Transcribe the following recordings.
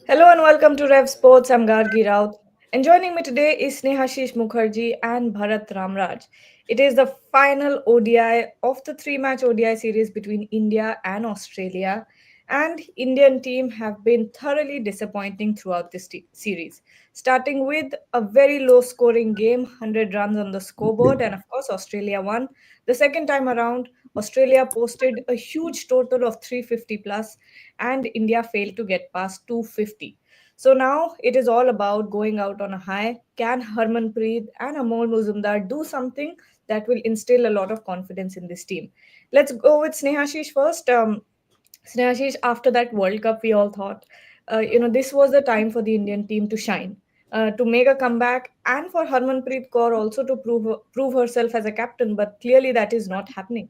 Hello and welcome to Rev Sports. I'm Gargi Raut. And joining me today is Snehashish Mukherjee and Bharat Ramraj. It is the final ODI of the three-match ODI series between India and Australia. And Indian team have been thoroughly disappointing throughout this series. Starting with a very low-scoring game, 100 runs on the scoreboard, and of course Australia won. The second time around, Australia posted a huge total of 350 plus and India failed to get past 250. So now it is all about going out on a high. Can Harmanpreet and Amol Muzumdar do something that will instill a lot of confidence in this team? Let's go with Snehashish first. Snehashish, after that World Cup, we all thought, this was the time for the Indian team to shine. To make a comeback and for Harmanpreet Kaur also to prove herself as a captain, but clearly that is not happening.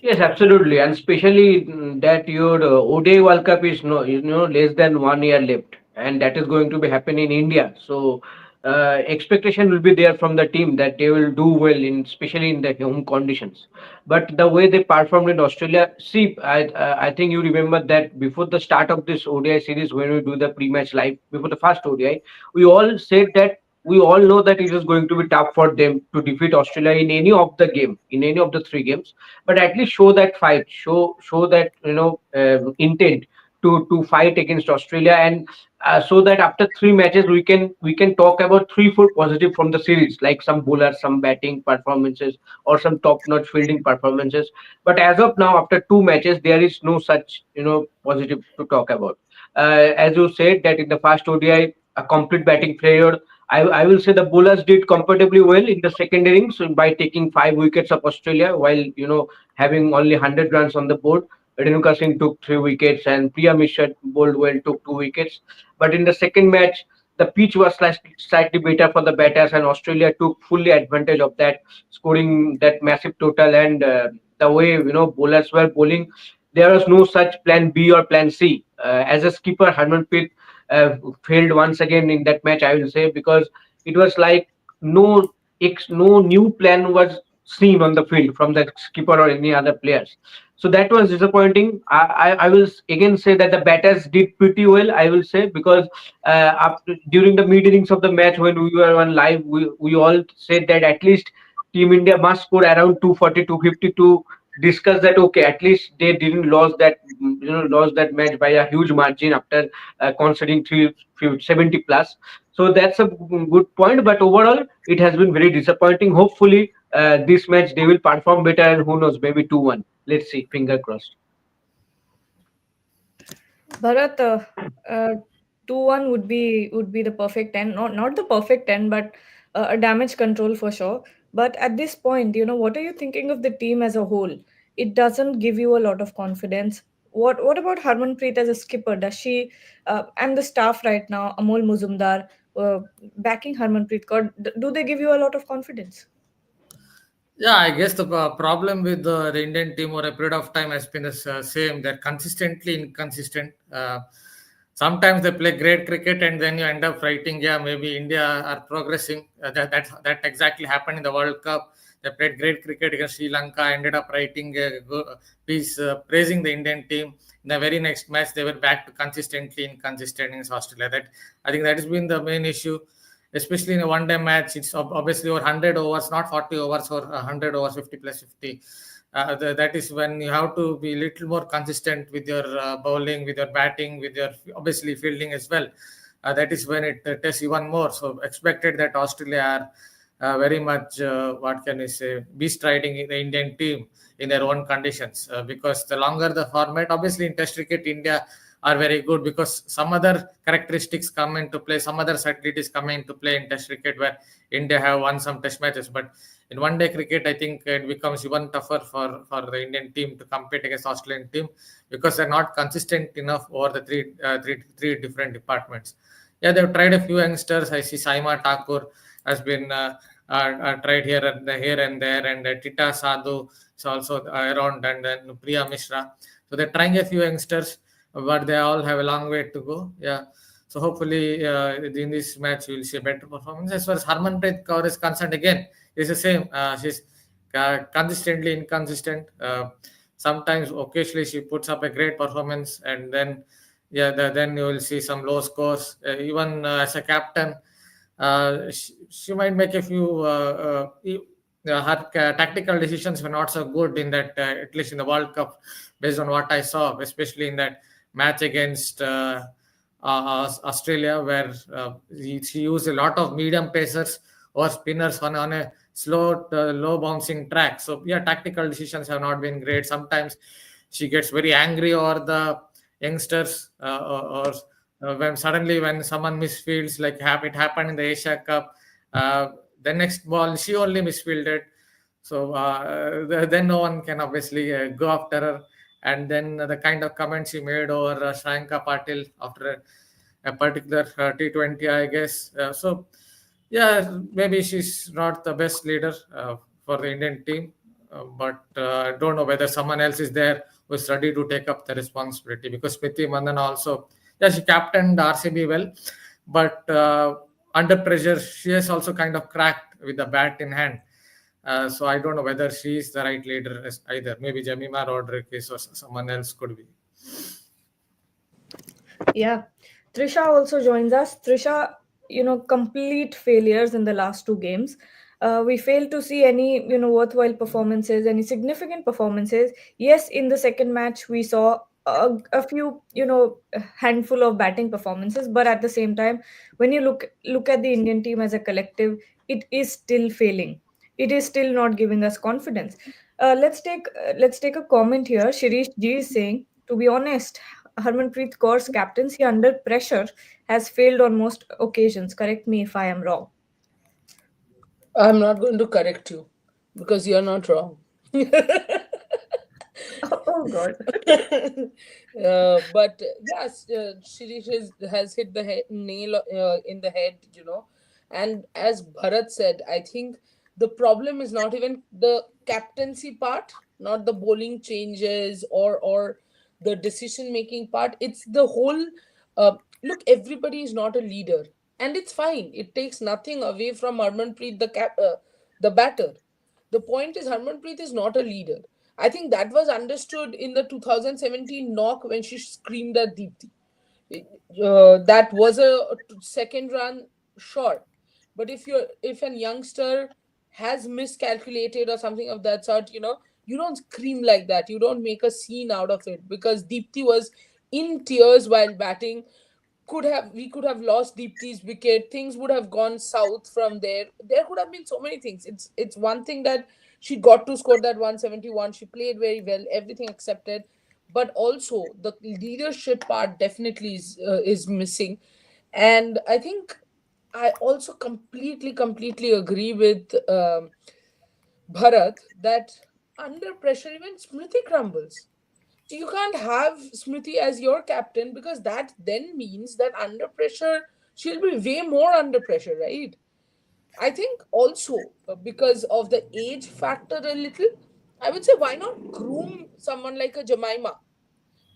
Yes, absolutely, and especially that your ODI World Cup is no, less than 1 year left, and that is going to be happening in India. So, expectation will be there from the team that they will do well in, especially in the home conditions. But the way they performed in Australia, see, I think you remember that before the start of this ODI series, when we do the pre-match live before the first ODI, we all said that we all know that it is going to be tough for them to defeat Australia in any of the game, in any of the three games, but at least show that fight, show that intent to fight against Australia, and so that after three matches we can talk about three four positive from the series, like some bowlers, some batting performances, or some top notch fielding performances. But as of now, after two matches, there is no such positive to talk about. As you said that in the first ODI, a complete batting failure. I will say the bowlers did comfortably well in the second innings by taking 5 wickets of Australia, while having only 100 runs on the board. Renuka Singh took 3 wickets and Priya Mishra bowled well, took 2 wickets. But in the second match, the pitch was slightly better for the batters, and Australia took fully advantage of that, scoring that massive total. And the way bowlers were bowling, there was no such plan B or plan C. As a skipper, Harmanpreet failed once again in that match, I will say, because it was like no no new plan was seen on the field from the skipper or any other players. So that was disappointing. I will again say that the batters did pretty well, I will say, because during the mid innings of the match when we were on live, we all said that at least Team India must score around 240, 250 to discuss that, okay, at least they didn't lose that, lost that match by a huge margin after conceding 370 plus. So that's a good point, but overall it has been very disappointing. Hopefully this match they will perform better, and who knows, maybe 2-1. Let's see, finger crossed. Bharat, 2-1 would be the perfect 10. Not the perfect 10, but a damage control for sure. But at this point, what are you thinking of the team as a whole? It doesn't give you a lot of confidence. What about Harmanpreet as a skipper? Does she and the staff right now, Amol Muzumdar, backing Harmanpreet Kaur, do they give you a lot of confidence? Yeah, I guess the problem with the Indian team over a period of time has been the same. They're consistently inconsistent. Sometimes they play great cricket, and then you end up writing, yeah, maybe India are progressing. That exactly happened in the World Cup. They played great cricket against Sri Lanka. Ended up writing a piece praising the Indian team. In the very next match, they were back to consistently inconsistent against Australia. That I think that has been the main issue, especially in a one-day match. It's obviously over 100 overs, not 40 overs or 100 overs, 50 plus 50. That is when you have to be a little more consistent with your bowling, with your batting, with your obviously fielding as well. That is when it tests even more. So expected that Australia are very much, what can I say, beast riding in the Indian team in their own conditions. Because the longer the format, obviously in Test cricket, India are very good because some other characteristics come into play, some other facilities come into play in Test cricket where India have won some Test matches. But in one-day cricket, I think it becomes even tougher for the Indian team to compete against the Australian team because they're not consistent enough over the three different departments. Yeah, they've tried a few youngsters. I see Saima Thakur has been tried here and there, and Tita Sadhu is also around, and then Priya Mishra. So they're trying a few youngsters, but they all have a long way to go. Yeah. So hopefully in this match we'll see a better performance. As far as Harmanpreet Kaur is concerned, again, it's the same. She's consistently inconsistent. Sometimes, occasionally, she puts up a great performance, and then yeah, then you will see some low scores. Even as a captain, she might make a few. Her tactical decisions were not so good in that, at least in the World Cup, based on what I saw, especially in that match against Australia, where she used a lot of medium pacers or spinners on a slow, low bouncing track. So yeah, tactical decisions have not been great. Sometimes she gets very angry over the youngsters, or when suddenly when someone misfields, like it happened in the Asia Cup. Uh, the next ball she only misfielded, so then no one can obviously go after her. And then the kind of comments she made over Shranka Patil after a particular T20, I guess. So yeah, maybe she's not the best leader for the Indian team, but I don't know whether someone else is there who's ready to take up the responsibility, because Smriti Mandana also, yeah, she captained RCB well, but under pressure, she has also kind of cracked with the bat in hand. So I don't know whether she is the right leader either. Maybe Jemima Rodriguez or someone else could be. Yeah. Trisha also joins us. Trisha, complete failures in the last two games. We failed to see any, worthwhile performances, any significant performances. Yes, in the second match, we saw a few, a handful of batting performances, but at the same time, when you look at the Indian team as a collective, it is still failing. It is still not giving us confidence. Let's take a comment here. Shirish G is saying, to be honest, Harmanpreet Kaur's captaincy under pressure has failed on most occasions. Correct me if I am wrong. I'm not going to correct you because you're not wrong. Oh God. But yes, Shirish has hit the nail in the head, And as Bharat said, I think the problem is not even the captaincy part, not the bowling changes or the decision making part. It's the whole. Look, everybody is not a leader, and it's fine. It takes nothing away from Harmanpreet, the batter. The point is, Harmanpreet is not a leader. I think that was understood in the 2017 knock when she screamed at Deepthi. That was a second run, sure. But if an youngster has miscalculated or something of that sort, you don't scream like that. You don't make a scene out of it, because Deepthi was in tears while batting. We could have lost Deepti's wicket. Things would have gone south from there. There could have been so many things. It's one thing that she got to score that 171. She played very well. Everything accepted, but also the leadership part definitely is missing. And I think I also completely agree with Bharat that under pressure even Smriti crumbles. So you can't have Smriti as your captain, because that then means that under pressure, she'll be way more under pressure, right? I think also because of the age factor a little, I would say why not groom someone like a Jemima,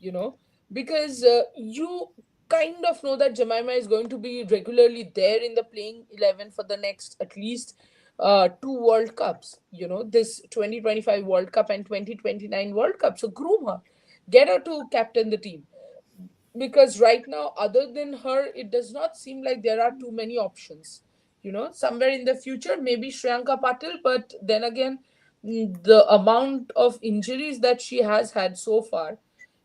you know, because you kind of know that Jemima is going to be regularly there in the playing 11 for the next at least two World Cups, this 2025 World Cup and 2029 World Cup. So groom her, get her to captain the team, because right now, other than her, it does not seem like there are too many options. Somewhere in the future, maybe Shriyanka Patil, but then again, the amount of injuries that she has had so far,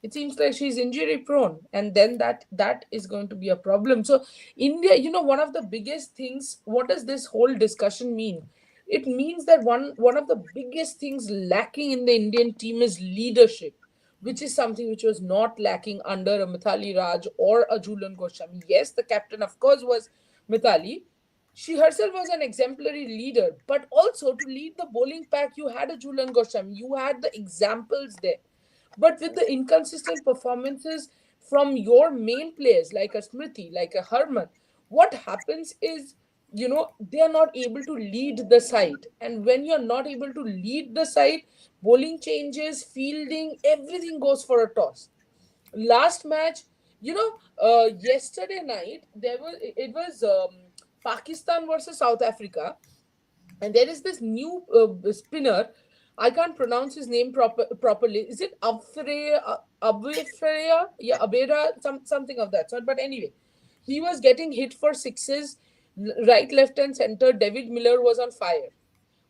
it seems like she's injury prone, and then that is going to be a problem. So India, one of the biggest things, what does this whole discussion mean? It means that one of the biggest things lacking in the Indian team is leadership, which is something which was not lacking under a Mithali Raj or a Julian Goswami. Yes, the captain, of course, was Mithali. She herself was an exemplary leader, but also to lead the bowling pack, you had a Julian Goswami. You had the examples there. But with the inconsistent performances from your main players, like a Smriti, like a Harman, what happens is, they are not able to lead the side. And when you're not able to lead the side, bowling changes, fielding, everything goes for a toss. Last match, yesterday night, it was Pakistan versus South Africa, and there is this new spinner I can't pronounce his name properly. Is it Abfreya? Yeah, Abera, something of that sort. But anyway, he was getting hit for sixes, right, left, and center. David Miller was on fire.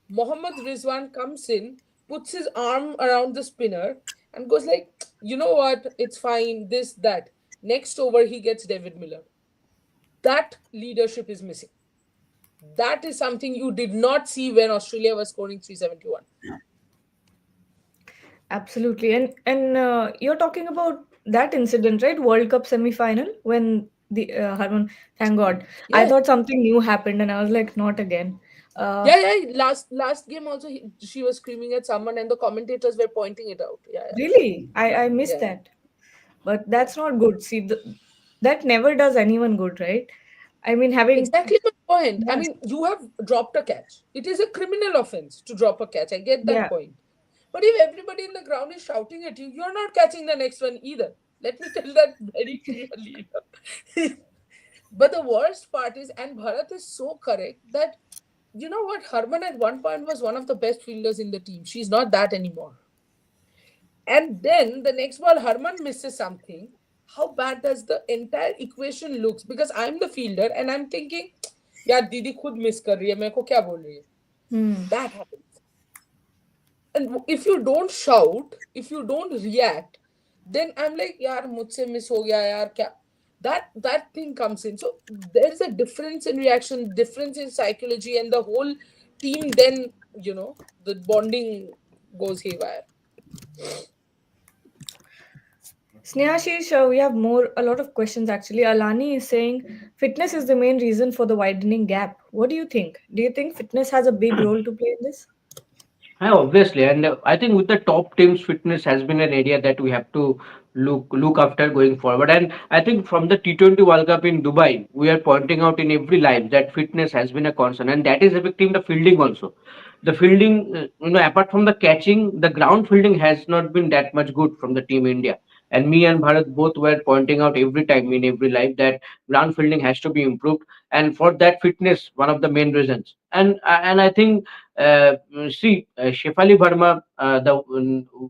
Mohammad Rizwan comes in, puts his arm around the spinner, and goes like, you know what? It's fine. This, that. Next over, he gets David Miller. That leadership is missing. That is something you did not see when Australia was scoring 371. Absolutely. And you're talking about that incident, right? World Cup semi-final when the Harman, thank God. I Yeah, thought something new happened and I was like, not again. Uh, yeah. Last game also, she was screaming at someone, and the commentators were pointing it out. Yeah, really, I missed yeah, that. But yeah. that's not good. See, that never does anyone good, right? I mean, having Exactly my point. I yes, mean, you have dropped a catch. It is a criminal offense to drop a catch. I get that yeah, point. But if everybody in the ground is shouting at you, you're not catching the next one either. Let me tell that very clearly. But the worst part is, and Bharat is so correct that you know what? Harman at one point was one of the best fielders in the team. She's not that anymore. And then the next ball, Harman misses something. How bad does the entire equation looks? Because I'm the fielder and I'm thinking, यार दीदी खुद miss कर रही है मेरे को क्या बोल रही है. hmm. That happens. And if you don't shout, if you don't react, then I'm like, यार मुझसे मिस हो गया यार क्या. That thing comes in. So there's a difference in reaction, difference in psychology, and the whole team then, the bonding goes haywire. Snehashish, we have a lot of questions actually. Alani is saying fitness is the main reason for the widening gap. What do you think? Do you think fitness has a big role to play in this? Yeah, obviously, and I think with the top teams, fitness has been an area that we have to look after going forward. And I think from the T20 World Cup in Dubai, we are pointing out in every live that fitness has been a concern, and that is affecting the fielding also. The fielding, apart from the catching, the ground fielding has not been that much good from the team India. And me and Bharat both were pointing out every time in every live that ground fielding has to be improved, and for that, fitness one of the main reasons. And I think see, Shefali Verma,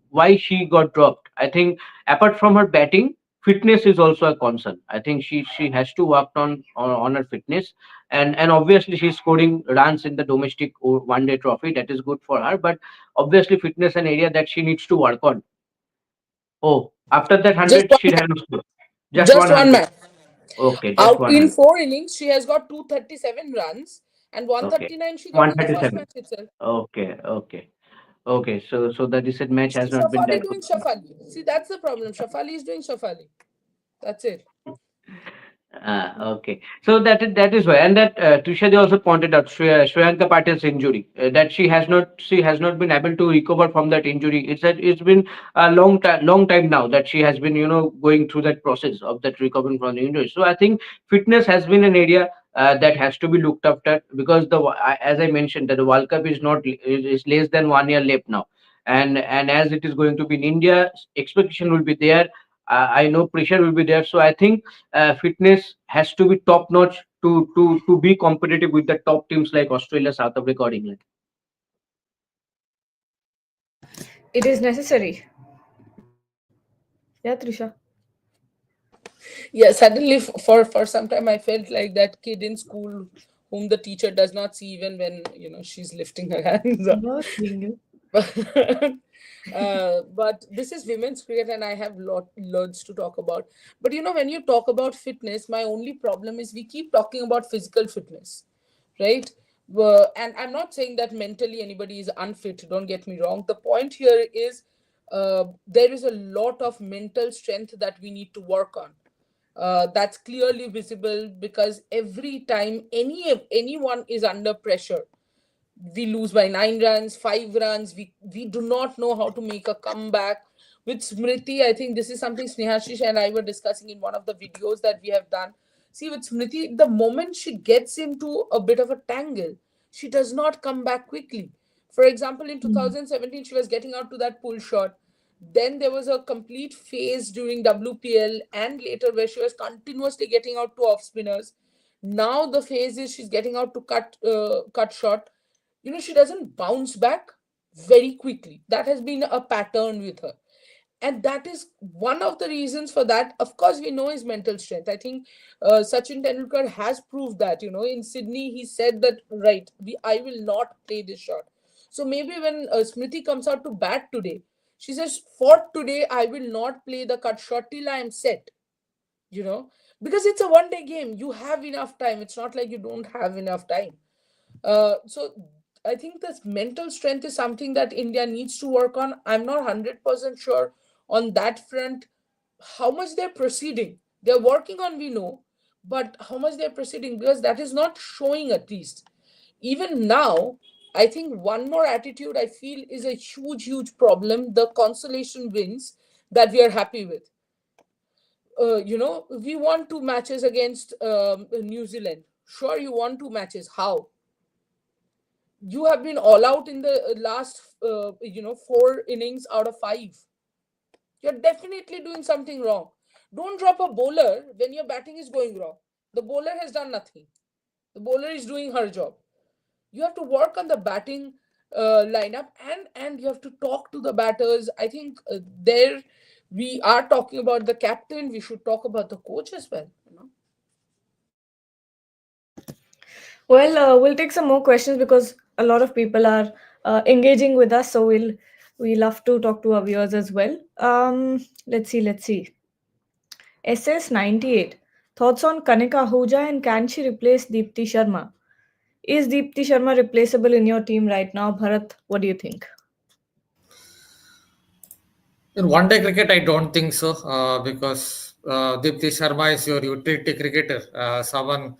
why she got dropped. I think apart from her batting, fitness is also a concern. I think she has to work on her fitness, and obviously she's scoring runs in the domestic or one day trophy. That is good for her, but obviously fitness an area that she needs to work on. Oh, after that Just hundred, one she match. had just Just one one hundred. match. Okay, just Out one in hundred. four innings, she has got 237 runs and Okay, 139 she got one in the first thirty-seven. match itself. Okay, okay. Okay, so the recent match See, has not been Shafali that doing good. Shafali. See, that's the problem. Shafali is doing Shafali. That's it. Okay. So that is why, and that Trishadi also pointed out Shreyanka Patil's injury, that she has not been able to recover from that injury. It's been a long time now that she has been going through that process of that recovering from the injury. So I think fitness has been an area that has to be looked after, because as I mentioned, that the World Cup is less than 1 year left now, and as it is going to be in India, expectation will be there. I know pressure will be there. So I think fitness has to be top notch to be competitive with the top teams like Australia, South Africa, or England. It is necessary. Yeah, Trisha. Yeah, suddenly for some time I felt like that kid in school whom the teacher does not see even when she's lifting her hands up. Not being But this is women's cricket, and I have loads to talk about. But when you talk about fitness, my only problem is we keep talking about physical fitness, right? And I'm not saying that mentally anybody is unfit. Don't get me wrong. The point here is there is a lot of mental strength that we need to work on. That's clearly visible because every time anyone is under pressure, we lose by 9 runs, 5 runs. We do not know how to make a comeback. With Smriti, I think this is something Snehashish and I were discussing in one of the videos that we have done. See, with Smriti, the moment she gets into a bit of a tangle, she does not come back quickly. For example, in Hmm. 2017, she was getting out to that pull shot. Then there was a complete phase during WPL and later where she was continuously getting out to off spinners. Now the phase is she's getting out to cut shot. She doesn't bounce back very quickly. That has been a pattern with her. And that is one of the reasons for that. Of course, we know his mental strength. I think Sachin Tendulkar has proved that. In Sydney, he said that, right, I will not play this shot. So maybe when Smriti comes out to bat today, she says, for today, I will not play the cut shot till I am set, you know, because it's a 1 day game. You have enough time. It's not like you don't have enough time. So I think this mental strength is something that India needs to work on. I'm not 100% sure on that front how much they're proceeding. They're working on, we know, but how much they're proceeding, because that is not showing at least. Even now, I think one more attitude I feel is a huge, huge problem. The consolation wins that we are happy with. We won two matches against New Zealand. Sure, you won two matches. How? You have been all out in the last four innings out of five. You're definitely doing something wrong. Don't drop a bowler when your batting is going wrong. The bowler has done nothing. The bowler is doing her job. You have to work on the batting lineup, and you have to talk to the batters. I think there we are talking about the captain. We should talk about the coach as well. Well, we'll take some more questions because a lot of people are engaging with us. So we love to talk to our viewers as well. Let's see. Let's see. SS98 thoughts on Kanika Ahuja, and can she replace Deepti Sharma? Is Deepti Sharma replaceable in your team right now, Bharat? What do you think? In one day cricket, I don't think so, because Deepti Sharma is your utility cricketer, someone who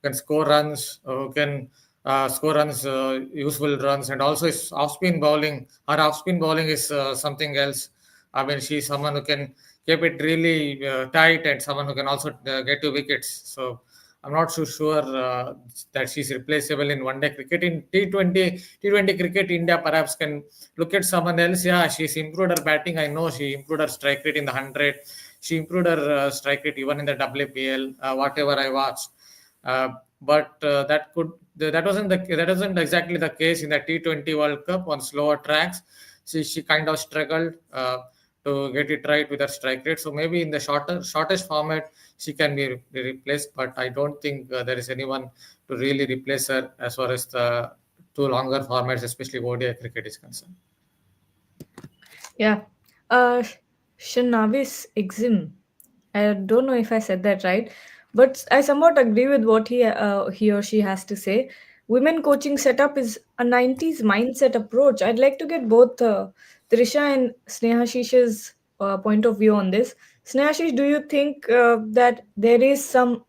can score runs, who can score runs, useful runs, and also his off spin bowling. Her off spin bowling is something else. I mean, she's someone who can keep it really tight, and someone who can also get to wickets. So I'm not so sure that she's replaceable in one day cricket. In T20 cricket, India perhaps can look at someone else. Yeah, she's improved her batting. I know she improved her strike rate in the 100. She improved her strike rate even in the WPL, whatever I watched. But that wasn't exactly the case in the T20 World Cup on slower tracks. She kind of struggled to get it right with her strike rate. So maybe in the shortest format, she can be replaced. But I don't think there is anyone to really replace her as far as the two longer formats, especially ODI cricket, is concerned. Yeah. Uh, Shanavis Exim. I don't know if I said that right, but I somewhat agree with what he or she has to say. Women coaching setup is a 90s mindset approach. I'd like to get both Trisha and Snehashish's point of view on this. Snehashish, do you think that there is some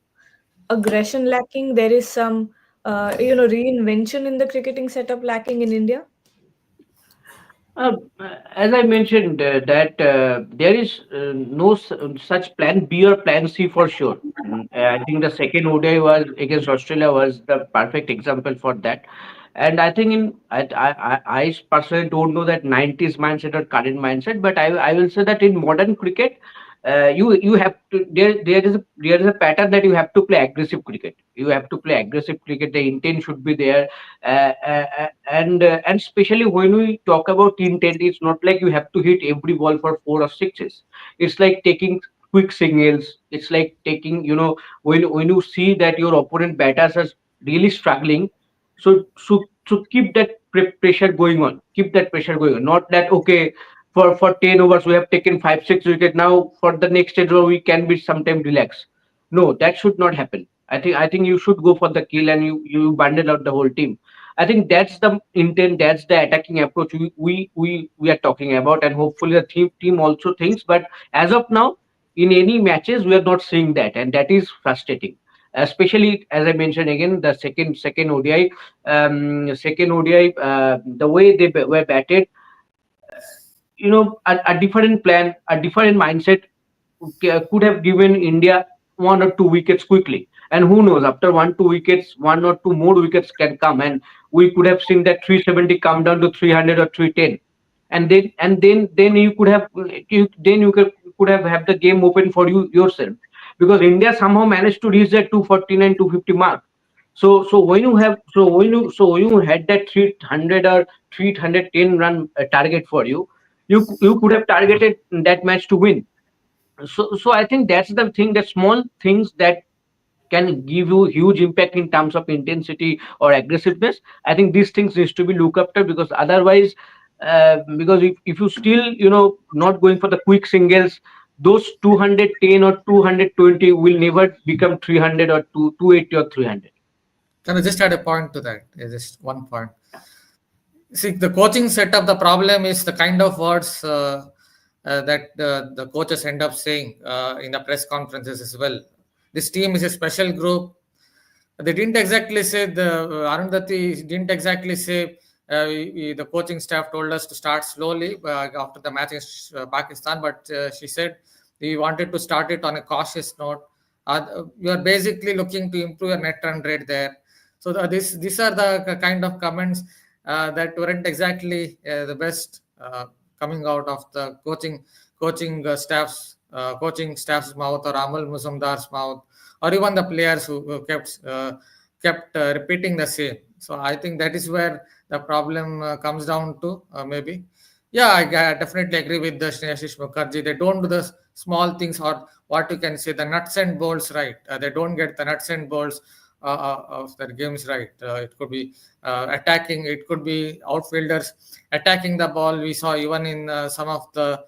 aggression lacking? There is some, reinvention in the cricketing setup lacking in India? Uh, as I mentioned, that there is such plan B or plan C for sure. I think the second ODI was against Australia was the perfect example for that. And I think I personally don't know that 90s mindset or current mindset, but I will say that in modern cricket, you have to there is a pattern that you have to play aggressive cricket. You have to play aggressive cricket. The intent should be there, and especially when we talk about intent, it's not like you have to hit every ball for four or sixes. It's like taking quick signals. It's like taking, when you see that your opponent batters are really struggling, so keep that pressure going on. Keep that pressure going on. Not that, okay, for 10 overs we have taken 5 6 wickets, now for the next 10 over we can be sometime relaxed. No, that should not happen. I think you should go for the kill, and you bundle out the whole team. I think that's the intent, that's the attacking approach we are talking about, and hopefully the team also thinks. But as of now, in any matches, we are not seeing that, and that is frustrating. Especially as I mentioned again, the second ODI, the way they were batted, a different plan, a different mindset could have given India 1 or 2 wickets quickly. And who knows, after 1 2 wickets, 1 or 2 more wickets can come, and we could have seen that 370 come down to 300 or 310, and then you could have the game open for you yourself, because India somehow managed to reach that 249 250 mark. So when you have so when you had that 300 or 310 run target for you, you could have targeted that match to win. So I think that's the thing, that small things that can give you huge impact in terms of intensity or aggressiveness. I think these things needs to be looked after, because otherwise, because if you still not going for the quick singles, those 210 or 220 will never become 300 or 280 or 300. Can I just add a point to that? Just one point. See, the coaching setup, the problem is the kind of words that the coaches end up saying in the press conferences as well. This team is a special group. They didn't exactly say, the Arundhati didn't exactly say, the coaching staff told us to start slowly after the match against Pakistan, but she said we wanted to start it on a cautious note. You are basically looking to improve your net run rate there. So these are the kind of comments that weren't exactly the best coming out of the coaching staff's mouth, or Amal Muzumdar's mouth, or even the players who kept repeating the same. So I think that is where the problem comes down to, maybe. Yeah, I definitely agree with the Snehashish Mukherjee. They don't do the small things, or what you can say, the nuts and bolts right. They don't get the nuts and bolts of their games right. It could be attacking, it could be outfielders attacking the ball. We saw even in some of the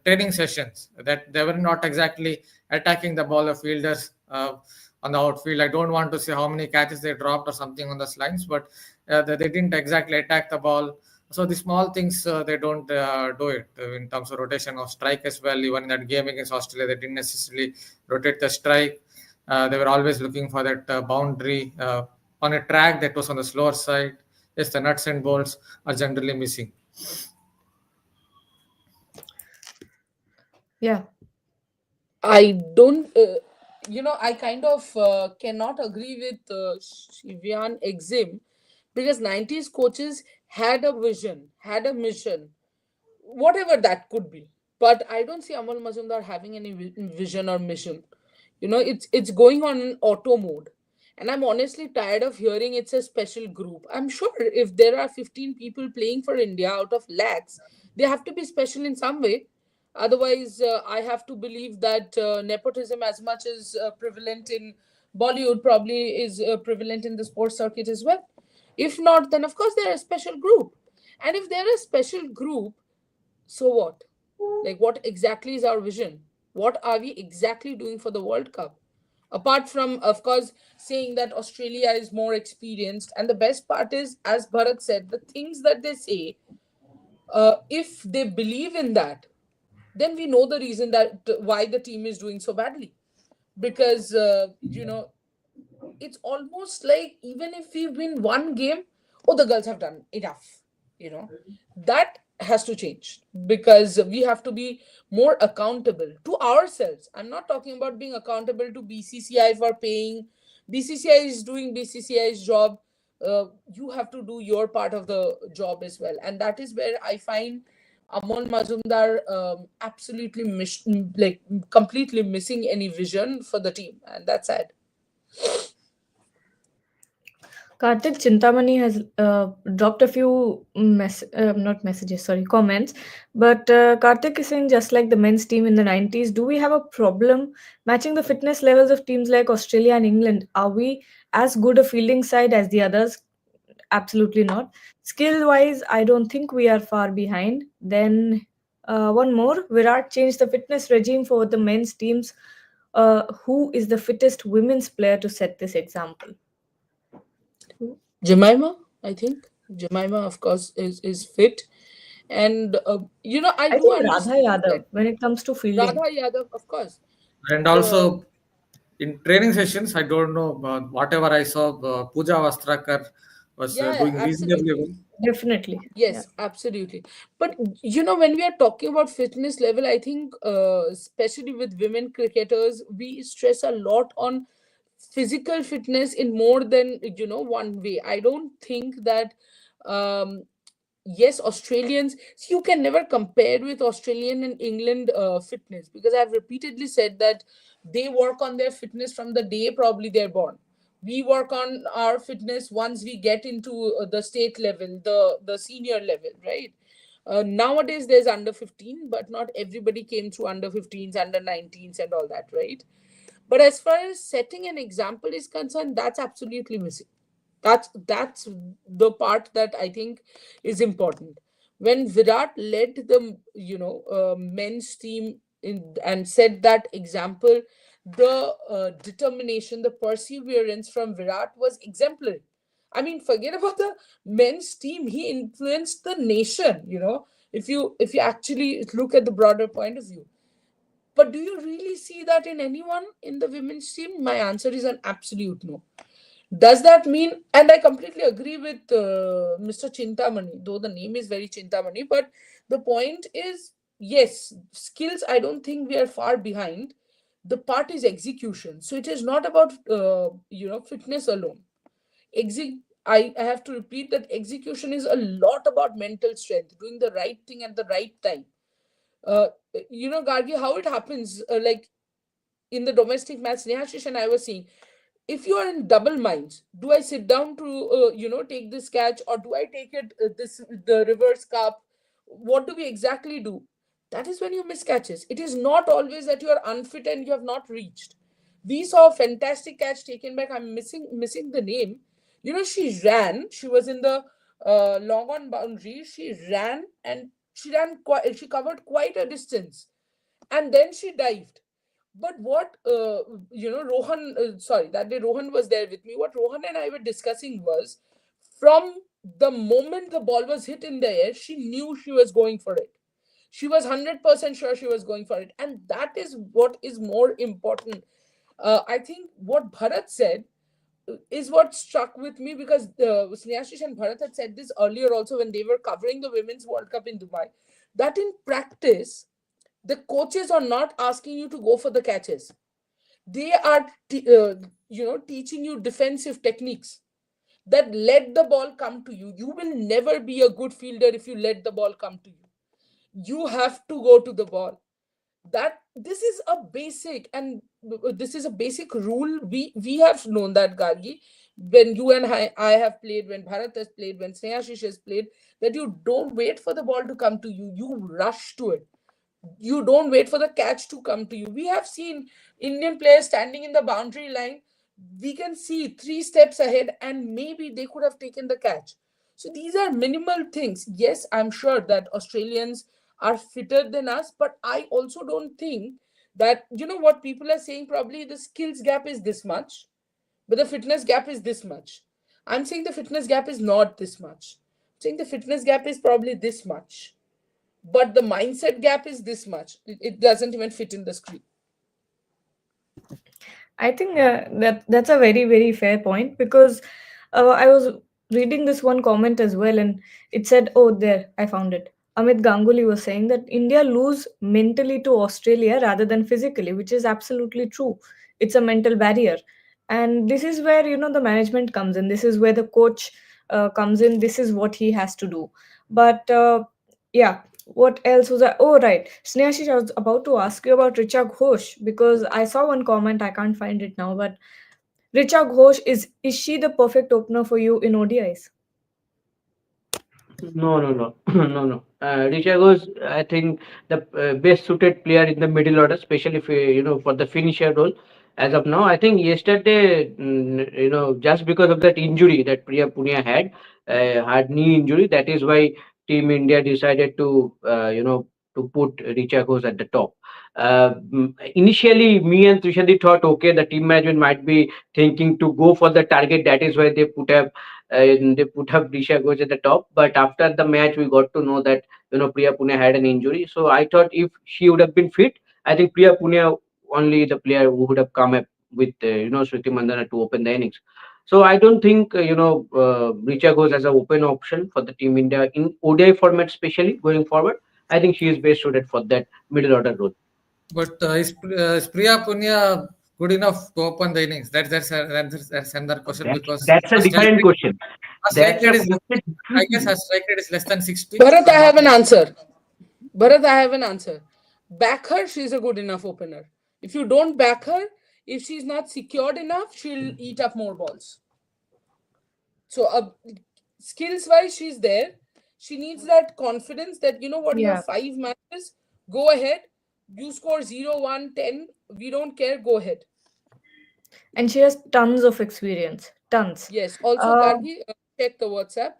training sessions that they were not exactly attacking the ball of fielders on the outfield. I don't want to say how many catches they dropped or something on those lines, but they didn't exactly attack the ball. So the small things, they don't do it in terms of rotation of strike as well. Even in that game against Australia, they didn't necessarily rotate the strike. They were always looking for that boundary on a track that was on the slower side. Yes, the nuts and bolts are generally missing. Yeah. I don't, I kind of cannot agree with Shivian Exim, because 90s coaches had a vision, had a mission, whatever that could be. But I don't see Amal Mazumdar having any vision or mission. It's going on in auto mode. And I'm honestly tired of hearing it's a special group. I'm sure if there are 15 people playing for India out of lakhs, they have to be special in some way. Otherwise, I have to believe that nepotism, as much as prevalent in Bollywood, probably is prevalent in the sports circuit as well. If not, then of course they're a special group. And if they're a special group, so what? Like, what exactly is our vision? What are we exactly doing for the World Cup? Apart from, of course, saying that Australia is more experienced. And the best part is, as Bharat said, the things that they say, if they believe in that, then we know the reason that why the team is doing so badly. Because, it's almost like even if we win one game, oh, the girls have done enough. That has to change, because we have to be more accountable to ourselves. I'm not talking about being accountable to BCCI for paying. BCCI is doing BCCI's job. You have to do your part of the job as well, and that is where I find Amol Mazumdar absolutely like completely missing any vision for the team, and that's sad. Karthik Chintamani has dropped a few not messages, sorry, comments. But Karthik is saying, just like the men's team in the 90s, do we have a problem matching the fitness levels of teams like Australia and England? Are we as good a fielding side as the others? Absolutely not. Skill wise, I don't think we are far behind. Then one more, Virat changed the fitness regime for the men's teams. Who is the fittest women's player to set this example? Jemima, I think. Jemima, of course, is fit. And, I I do think Radha understand Yadav that when it comes to fielding. Radha Yadav, of course. And The also in training sessions, I don't know, whatever I saw, Pooja Vastrakar was Yeah, yeah, doing reasonably absolutely. well. Definitely. Yeah. Yes, absolutely. But when we are talking about fitness level, I think, especially with women cricketers, we stress a lot on physical fitness in more than one way. I don't think that, um, yes, Australians, you can never compare with Australian and England fitness, because I've repeatedly said that they work on their fitness from the day probably they're born. We work on our fitness once we get into the state level, the senior level, right? Nowadays there's under 15, but not everybody came through under 15s, under 19s, and all that, right? But as far as setting an example is concerned, that's absolutely missing. That's the part that I think is important. When Virat led the men's team and set that example, the determination, the perseverance from Virat was exemplary. I mean, forget about the men's team. He influenced the nation. If you actually look at the broader point of view. But do you really see that in anyone in the women's team? My answer is an absolute no. Does that mean, and I completely agree with Mr. Chintamani, though the name is very Chintamani, but the point is, yes, skills, I don't think we are far behind. The part is execution. So it is not about, fitness alone. I have to repeat that execution is a lot about mental strength, doing the right thing at the right time. Uh, Gargi, how it happens, like in the domestic match, Nehashish and I were seeing, if you are in double minds, do I sit down to take this catch, or do I take it the reverse cup? What do we exactly do? That is when you miss catches. It is not always that you are unfit and you have not reached. We saw a fantastic catch taken back. I'm missing the name. She ran. She was in the long on boundary. She ran, and she covered quite a distance, and then she dived. But what Rohan, sorry, that day Rohan was there with me. What Rohan and I were discussing was, from the moment the ball was hit in the air, she knew she was going for it. She was 100% sure she was going for it, and that is what is more important. I think what Bharat said is what struck with me, because Snehashish and Bharat had said this earlier also when they were covering the Women's World Cup in Dubai, that in practice the coaches are not asking you to go for the catches. They are teaching you defensive techniques, that let the ball come to you. You will never be a good fielder if you let the ball come to you. You have to go to the ball. That this is a basic, and this is a basic rule. We have known that, Gargi, when you and I have played, when Bharat has played, when Snehashish has played, that you don't wait for the ball to come to you. You rush to it. You don't wait for the catch to come to you. We have seen Indian players standing in the boundary line. We can see 3 steps ahead, and maybe they could have taken the catch. So these are minimal things. Yes, I'm sure that Australians are fitter than us, but I also don't think that, what people are saying, probably the skills gap is this much, but the fitness gap is this much. I'm saying the fitness gap is not this much. I'm saying the fitness gap is probably this much, but the mindset gap is this much. It doesn't even fit in the screen. I think that's a very, very fair point, because I was reading this one comment as well, and it said, "Oh, there, I found it." Amit Ganguly was saying that India lose mentally to Australia rather than physically, which is absolutely true. It's a mental barrier, and this is where the management comes in. This is where the coach comes in. This is what he has to do. But yeah, what else was I? Oh, right. Snehashish, I was about to ask you about Richa Ghosh, because I saw one comment, I can't find it now, but Richa Ghosh, is she the perfect opener for you in ODIs? No, no, no, no, no. Rishabh was, I think, the best suited player in the middle order, especially if for the finisher role. As of now, I think yesterday, just because of that injury that Priya Punia had knee injury, that is why Team India decided to put Richa Ghosh at the top. Initially, me and Trishadi thought, okay, the team management might be thinking to go for the target. That is why they put up Disha Ghosh at the top. But after the match, we got to know that Priya Punia had an injury. So I thought if she would have been fit, I think Priya Punia only the player who would have come up with Smriti Mandana to open the innings. So I don't think Richa Ghosh as an open option for the team India in ODI format, especially going forward. I think she is best suited for that middle order role. But is Priya Punya good enough to open the innings? That's another question, because That's a different question. her strike That's rate a is, I guess her strike rate is less than 60. Bharat, I have an answer. Bharat, I have an answer. Back her, she's a good enough opener. If you don't back her, If she's not secured enough, she'll eat up more balls. So, skills wise, she's there. She needs that confidence that, you know what, you have Yeah. 5 matches, go ahead. You score 0, 1, 10. We don't care, go ahead. And she has tons of experience. Tons. Yes. Also, Uh, Gargi, check the WhatsApp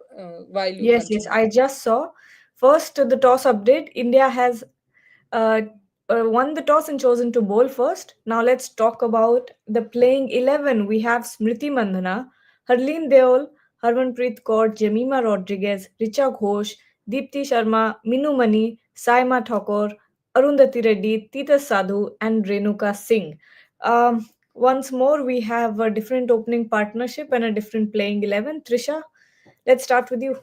while you yes, yes. continue. I just saw. First, the toss update. India has uh, won the toss and chosen to bowl first. Now let's talk about the playing 11. We have Smriti Mandhana, Harleen Deol, Harmanpreet Kaur, Jemima Rodriguez, Richa Ghosh, Deepti Sharma, Minu Mani, Saima Thakur, Arundhati Reddy, Tita Sadhu, and Renuka Singh. Once more, we have a different opening partnership and a different playing 11. Trisha, let's start with you.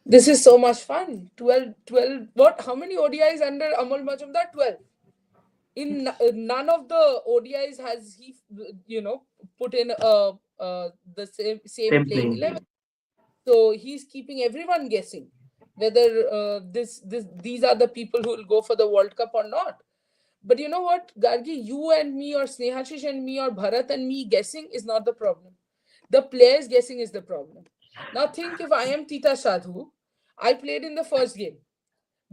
This is so much fun. 12, 12. What? How many ODIs under Amol Majumdar? 12. In none of the ODIs has he, put in the same Same playing playing 11. field. So he's keeping everyone guessing whether these are the people who will go for the World Cup or not. But you know what, Gargi, you and me, or Snehashish and me, or Bharat and me guessing is not the problem. The players guessing is the problem. Now think, if I am Tita Sadhu, I played in the first game,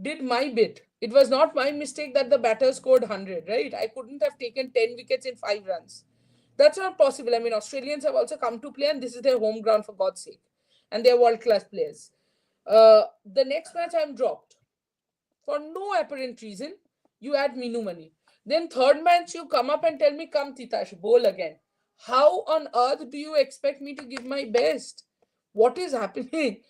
did my bit. It was not my mistake that the batter scored 100, right? I couldn't have taken 10 wickets in 5 runs. That's not possible. I mean, Australians have also come to play, and this is their home ground, for God's sake. And they're world class players. The next match, I'm dropped for no apparent reason. You add Minu Mani. Then third match, you come up and tell me, come Titash, bowl again. How on earth do you expect me to give my best? What is happening?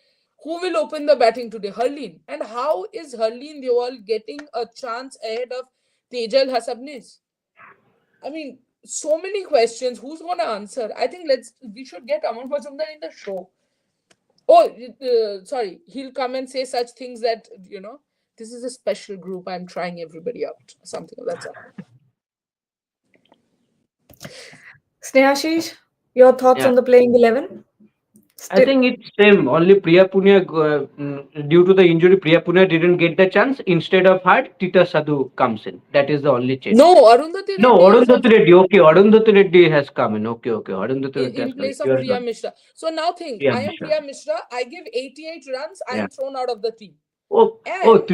Who will open the batting today? Harleen. And how is Harleen Deol getting a chance ahead of Tejal Hasabnis? I mean, so many questions. Who's going to answer? I think we should get Amar Majumdar in the show. Oh, sorry. He'll come and say such things that, this is a special group. I'm trying everybody out. Something of that sort. Snehashish, your thoughts Yeah. on the playing 11? I think it's same. Only Priya Punia, due to the injury, Priya Punia didn't get the chance. Instead of her, Tita Sadhu comes in. That is the only change. No, Arundhati No, Reddy is also Arundhati Reddy. Okay, Arundhati Reddy has come in. Okay, okay. Arundhati Reddy has in come in. place You of are Priya right. Mishra. So now think, Priya I am Mishra. Priya Mishra. I give 88 runs. I Yeah. am thrown out of the team. Oh, oh, And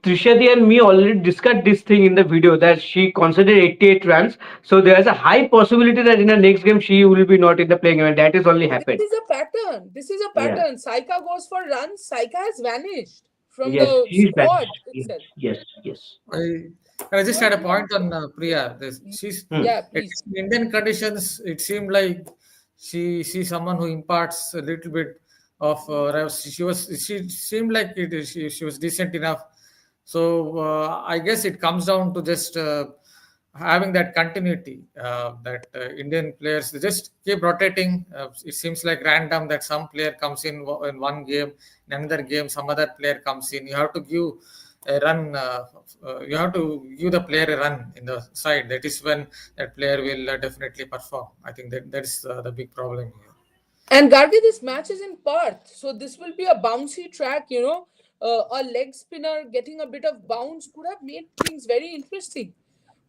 Trishadi and me already discussed this thing in the video that she considered 88 runs. So there is a high possibility that in the next game she will be not in the playing event. That is only this happened. is a pattern. This is a Yeah. pattern. Saika goes for runs. Saika has vanished from Yes, the she is back. squad Yes, itself. yes, yes. I just What had do a you point want? on Priya. She's Hmm. Yeah, at please. Indian conditions. It seemed like she's someone who imparts a little bit of. She seemed like she was decent enough. So I guess it comes down to just having that continuity. That Indian players, they just keep rotating. It seems like random that some player comes in one game, in another game some other player comes in. You have to give a run. You have to give the player a run in the side. That is when that player will definitely perform. I think that is the big problem here. And Gargi, this match is in Perth. So this will be a bouncy track, a leg spinner getting a bit of bounce could have made things very interesting.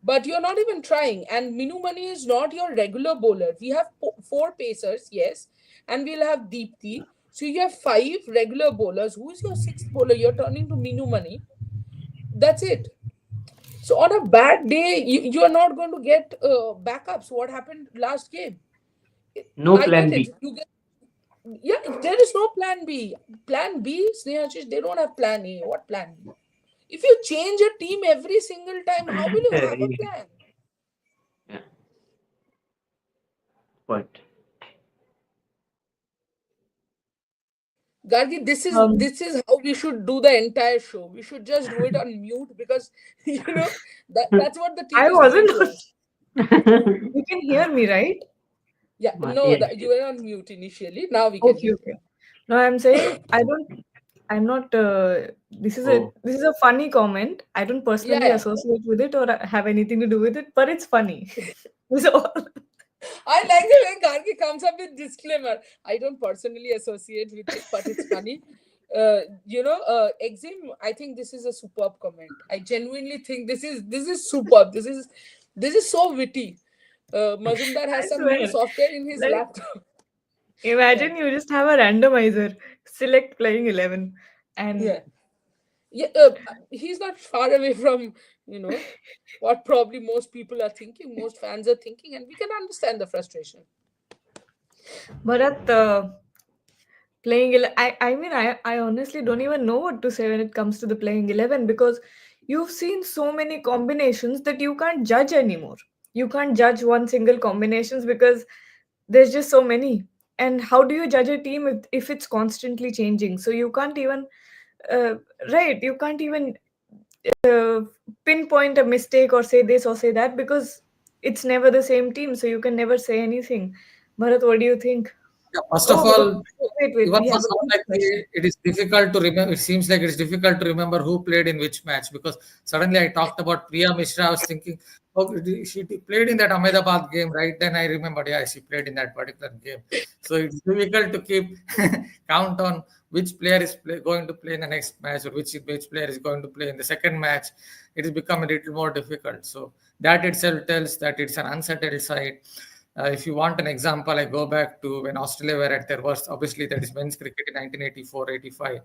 But you're not even trying. And Minu Mani is not your regular bowler. We have 4 pacers, yes, and we'll have Deepti. So you have 5 regular bowlers. Who is your 6th bowler? You're turning to Minu Mani. That's it. So on a bad day, you are not going to get backups. What happened last game? No I plan get B. it. Yeah, there is no plan B. Plan B, Snehashish, they don't have plan A. What plan B? If you change a team every single time, how will you have a plan? Yeah. Point. Gargi, this is Um, this is how we should do the entire show. We should just do it on mute because that's what the team I is doing wasn't. to us. You can hear me, right? Yeah, no, Yes, you were on mute initially. Now we can Okay, hear you. okay. No, I'm saying I don't. I'm not. oh, This is a funny comment. I don't Yeah, personally yeah. associate with it or have anything to do with it, but it's funny. So I like the way Gargi comes up with disclaimer. I don't personally associate with it, but it's funny. Exim, I think this is a superb comment. I genuinely think this is superb. This is so witty. Mazumdar I has some new swear. software in his Like, laptop. Yeah, imagine you just have a randomizer, select playing 11, and yeah, yeah. He's not far away from you know what probably most people are thinking, most fans are thinking, and we can understand the frustration. Bharat, I mean, I honestly don't even know what to say when it comes to the playing 11 because you've seen so many combinations that you can't judge anymore. You can't judge one single combinations because there's just so many. And how do you judge a team if it's constantly changing? So you can't even, uh, right, you can't even uh, pinpoint a mistake or say this or say that because it's never the same team. So you can never say anything. Bharat, what do you think? Yeah, first of Oh, all, wait, even we for have a someone quick like question. me, it is difficult to remember. It seems like it's difficult to remember who played in which match because suddenly I talked about Priya Mishra. I was thinking, oh, she played in that Ahmedabad game, right? Then I remembered, yeah, she played in that particular game. So it's difficult to keep count on which player is going to play in the next match or which player is going to play in the second match. It has become a little more difficult. So that itself tells that it's an unsettled side. If you want an example, I go back to when Australia were at their worst. Obviously, that is men's cricket in 1984-85.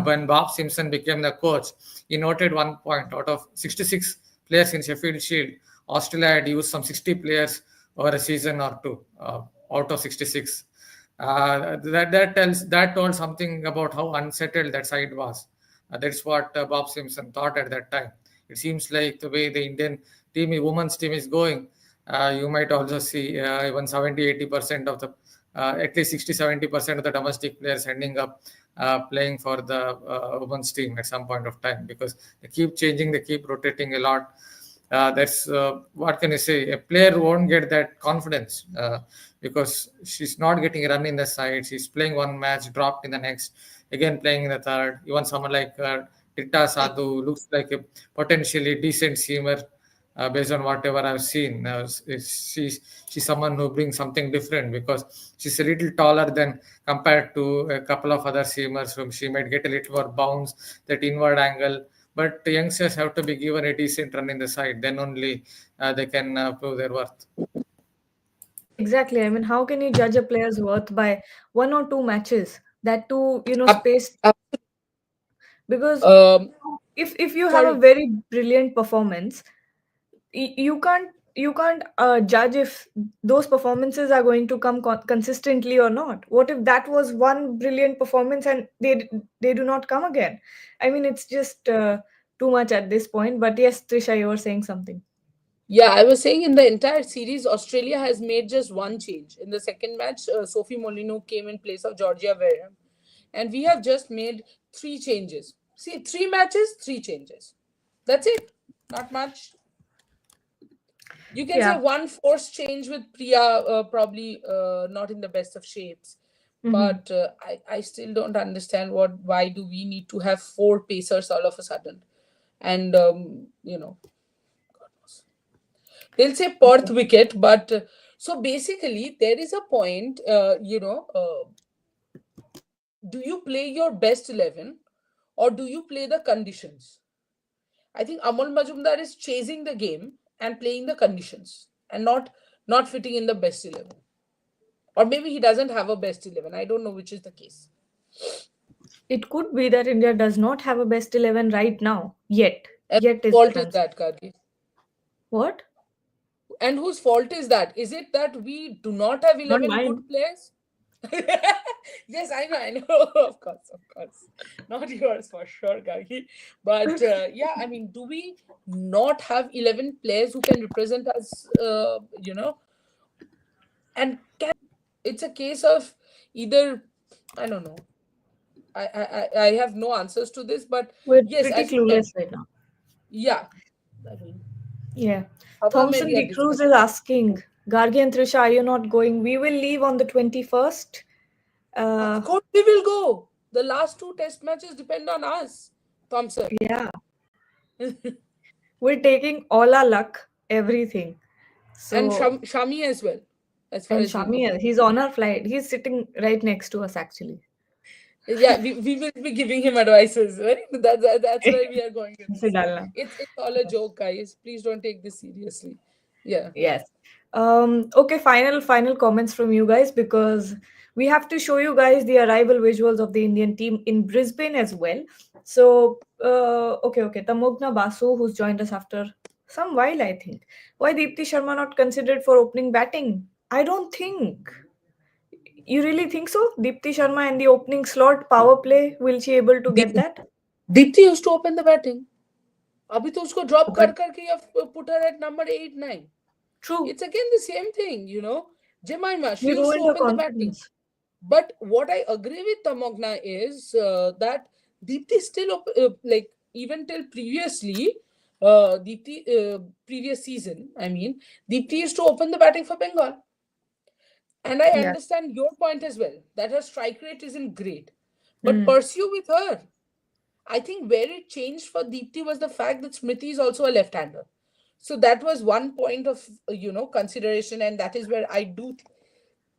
When Bob Simpson became the coach, he noted one point out of 66 players in Sheffield Shield, Australia had used some 60 players over a season or two out of 66. That told something about how unsettled that side was. That's what Bob Simpson thought at that time. It seems like the way the Indian team, women's team is going, you might also see even 70-80% of the at least 60-70% of the domestic players ending up playing for the women's team at some point of time because they keep changing, they keep rotating a lot. That's what can I say? A player won't get that confidence because she's not getting a run in the side. She's playing one match, dropped in the next, again playing in the third. Even someone like Titta Sadhu looks like a potentially decent seamer based on whatever I've seen. She's someone who brings something different because she's a little taller than compared to a couple of other seamers whom she might get a little more bounce, that inward angle. But the youngsters have to be given a decent run in the side, then only they can prove their worth. Exactly. I mean, how can you judge a player's worth by one or two matches? That too, Up, spaced up, because um, if you have a sorry. very brilliant performance, you can't judge if those performances are going to come consistently or not. What if that was one brilliant performance and they do not come again? I mean, it's just too much at this point. But yes, Trisha, you were saying something. Yeah, I was saying in the entire series, Australia has made just one change. In the second match, Sophie Molino came in place of Georgia Wareham. And we have just made three changes. See, three matches, three changes. That's it. Not much. You can say Yeah. one forced change with Priya, probably not in the best of shapes. Hmm. But I still don't understand why do we need to have four pacers all of a sudden? And, they'll say Perth wicket, but so basically, there is a point, do you play your best 11 or do you play the conditions? I think Amol Majumdar is chasing the game and playing the conditions and not fitting in the best 11. Or maybe he doesn't have a best 11. I don't know which is the case. It could be that India does not have a best 11 right now. Yet. And Yet is whose fault the is answer. that, Kargi? What? And whose fault is that? Is it that we do not have Not 11 mine. good players? Yes, I know, of course. Not yours for sure, Gagi. But yeah, I mean, do we not have 11 players who can represent us, and it's a case of either, I don't know. I have no answers to this, but We're yes, pretty as you mentioned, clueless right now. yeah. I mean, Yeah. Hava mein Thompson we are D. Cruz discussing. is asking, Gargi and Trisha, are you not going? We will leave on the 21st. Of Uh, course, we will go. The last two test matches depend on us, Thompson. yeah. We're taking all our luck, everything. And So, Shami as well, as far and as you know. Shami, he's on our flight. He's sitting right next to us, actually. Yeah, we will be giving him advices. Right? That's where we are going with ऐसे this. डालना. It's all a joke, guys. Please don't take this seriously. Yeah. Yes. Okay, final comments from you guys, because we have to show you guys the arrival visuals of the Indian team in Brisbane as well. So, okay. Tamogna Basu, who's joined us after some while, I think. Why Deepti Sharma not considered for opening batting? I don't think. You really think so? Deepti Sharma in the opening slot, power play, will she able to get Deep, that? Deepti used to open the batting. अभी तो उसको drop But करके या put her at number 8 9. true, It's again the same thing, you know. Jemima, she you used to ruined her open the batting. confidence. But what I agree with Tamogna is that Deepti still like even till previously, Deepti previous season, I mean, Deepti used to open the batting for Bengal. And I Yeah. understand your point as well that her strike rate isn't great, but Hmm. pursue with her. I think where it changed for Deepti was the fact that Smriti is also a left-hander. So that was one point of consideration, and that is where I do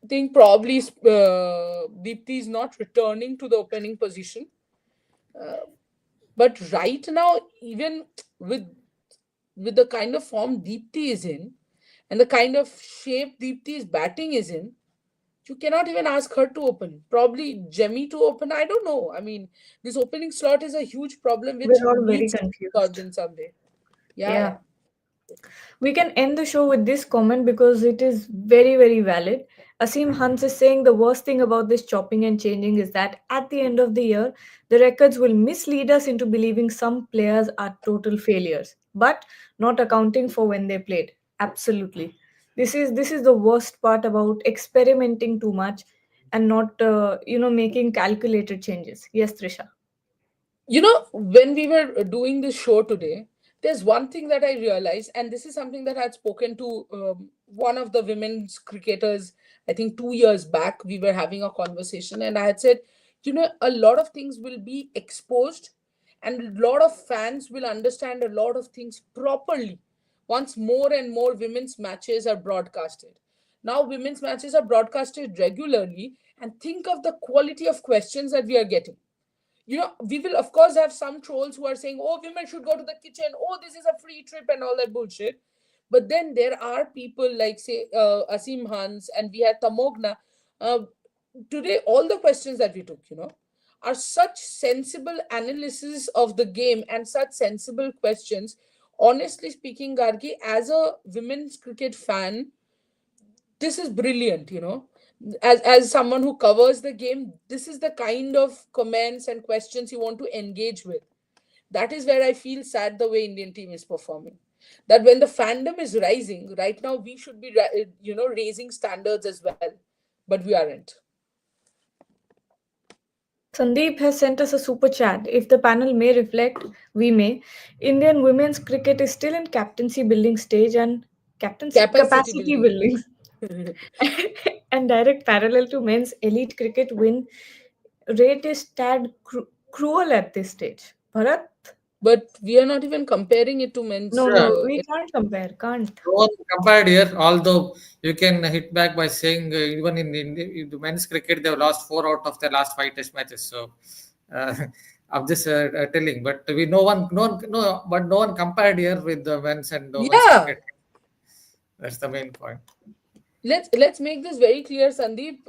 think probably Deepti is not returning to the opening position. Uh, but right now, even with the kind of form Deepti is in, and the kind of shape Deepti's batting is in, you cannot even ask her to open. Probably Jemmy to open. I don't know. I mean, this opening slot is a huge problem which We're all very needs to be solved confused. in some way. Yeah, Yeah. yeah. We can end the show with this comment because it is very, very valid. Asim Hans is saying the worst thing about this chopping and changing is that at the end of the year, the records will mislead us into believing some players are total failures, but not accounting for when they played. Absolutely. This is the worst part about experimenting too much and not making calculated changes. Yes, Trisha. You know, when we were doing this show today, there's one thing that I realized, and this is something that I had spoken to one of the women's cricketers, I think 2 years back. We were having a conversation, and I had said, a lot of things will be exposed, and a lot of fans will understand a lot of things properly once more and more women's matches are broadcasted. Now, women's matches are broadcasted regularly, and think of the quality of questions that we are getting. We will of course have some trolls who are saying, oh, women should go to the kitchen, oh, this is a free trip and all that bullshit. But then there are people like, say, Asim Hans, and we had Tamogna. uh, Today all the questions that we took, are such sensible analysis of the game and such sensible questions. Honestly speaking, Gargi, as a women's cricket fan, this is brilliant, as someone who covers the game, this is the kind of comments and questions you want to engage with. That is where I feel sad the way Indian team is performing, that when the fandom is rising right now, we should be raising standards as well, but we aren't. Sandeep has sent us a super chat. If the panel may reflect, we may. Indian women's cricket is still in captaincy building stage and captaincy Capacity capacity building. building and direct parallel to men's elite cricket win rate is tad cruel at this stage. Bharat? But we are not even comparing it to men's. No, Yeah, no, we can't compare. Can't. no one compared here. Although you can hit back by saying even in the men's cricket, they've lost 4 out of their last 5 Test matches. So uh, I'm just telling. But we no one compared here with the men's and women's Yeah, cricket. That's the main point. let's make this very clear, Sandeep.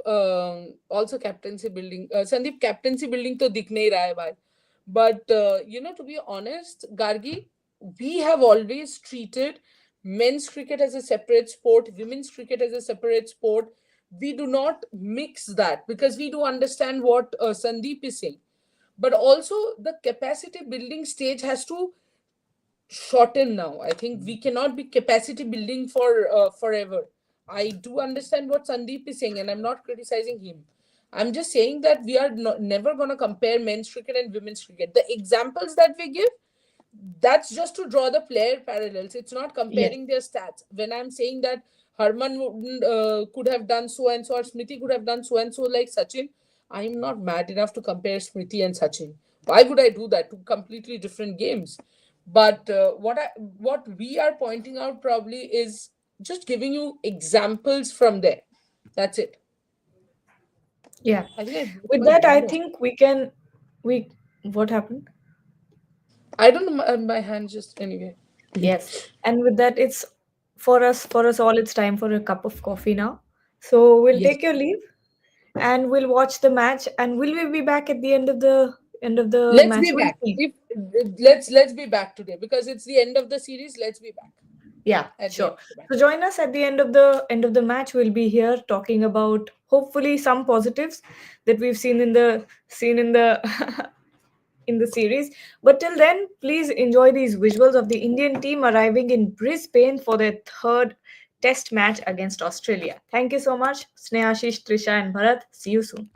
Also captaincy building. Sandeep, captaincy building to dikh nahi raha hai bhai. But to be honest, Gargi, we have always treated men's cricket as a separate sport, women's cricket as a separate sport. We do not mix that because we do understand what Sandeep is saying. But also, the capacity building stage has to shorten now. I think we cannot be capacity building for forever. I do understand what Sandeep is saying, and I'm not criticizing him. I'm just saying that we are never going to compare men's cricket and women's cricket. The examples that we give, that's just to draw the player parallels. It's not Yes. comparing their stats. When I'm saying that could have done so and so, or Smriti could have done so and so, like Sachin, I'm not mad enough to compare Smriti and Sachin. Why would I do that? Two completely different games. But what we are pointing out probably is just giving you examples from there. That's it. Yeah. I think I broke With my that, I window. think we what happened? I don't know, my hand just anyway. Yes. And with that, it's For us all, it's time for a cup of coffee now. So we'll Yes. take your leave and we'll watch the match. And will we be back at the end of the Let's match? be We'll back. see. If let's be back today because it's the end of the series. Let's be back Yeah, at the end sure. of the So match. join us at the end of the match. We'll be here talking about hopefully some positives that we've seen in the in the series. But till then, please enjoy these visuals of the Indian team arriving in Brisbane for their third test match against Australia. Thank you so much, Snehashish, Trisha, and Bharat. See you soon.